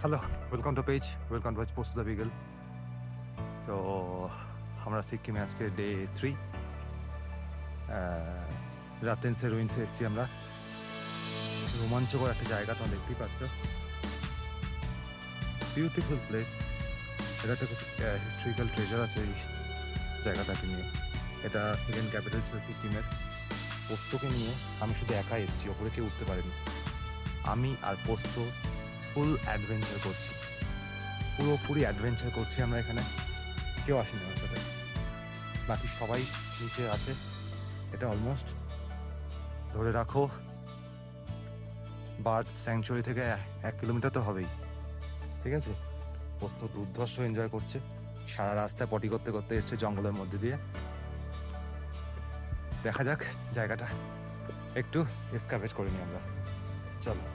Hello, welcome to page, welcome to post the Beagle. তো আমরা সিকিমে আজকে ডে 3 রাফটেন্সের রুইন্সে এসেছি আমরা। রোমাঞ্চকর একটা জায়গা, তোমরা দেখতেই পাচ্ছ। Beautiful place. এটা একটা হিস্ট্রিক্যাল ট্রেজার আছে এই জায়গাটাকে নিয়ে। এটা সেকেন্ড ক্যাপিটাল ছিল সিকিমের। পোস্তকে নিয়ে আমি শুধু একাই এসেছি, ওপরে কেউ উঠতে পারিনি। আমি আর পোস্ত ফুল অ্যাডভেঞ্চার করছি, পুরোপুরি অ্যাডভেঞ্চার করছি আমরা এখানে। কেউ আসেনি আমার সাথে, বাকি সবাই নিচে আছে। এটা অলমোস্ট ধরে রাখো বার্ড স্যাংচুয়ারি থেকে 1 কিলোমিটার তো হবেই, ঠিক আছে। পোস্ত দুর্ধর্ষ এনজয় করছে, সারা রাস্তায় পটি করতে করতে এসছে জঙ্গলের মধ্যে দিয়ে। দেখা যাক জায়গাটা একটু এসকাভেট করে নিই আমরা, চলো।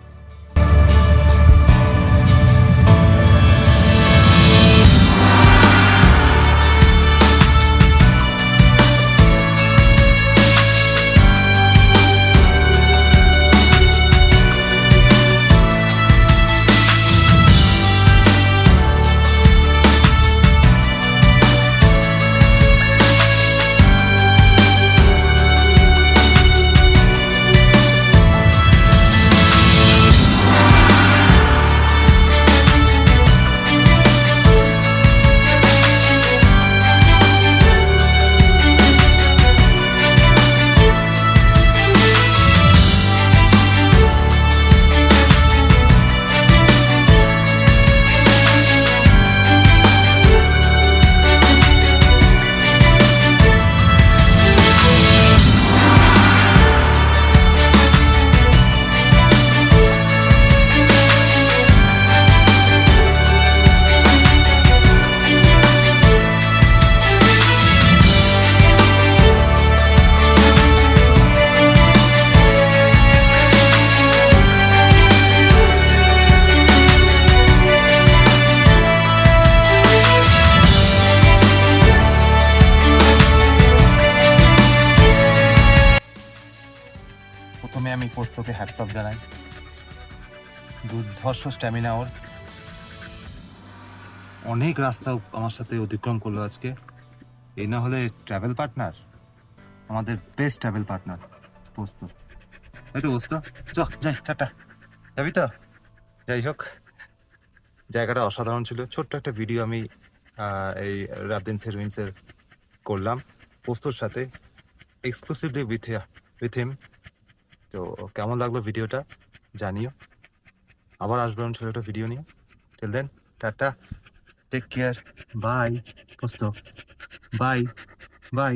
প্রথমে আমি পোস্তকে হ্যাটস অফ জানাই, দুর্ধর্ষ স্ট্যামিনা ওর। অনেক রাস্তা আমার সাথে অতিক্রম করলো আজকে। এই না হলে ট্রাভেল পার্টনার, আমাদের বেস্ট ট্রাভেল পার্টনার পোস্ত। এই তো পোস্ত, যাই, টাটা। যাবি তো? যাই হোক, জায়গাটা অসাধারণ ছিল। ছোট্ট একটা ভিডিও আমি এই রাফটেন্সের রুইন্সের করলাম পোস্তর সাথে, এক্সক্লুসিভলি উইথ হিম। তো কেমন লাগলো ভিডিওটা জানিও। আবার আসবো ছোট একটা ভিডিও নিয়ে। Till then, tata, take care, bye পোস্ত, বাই বাই।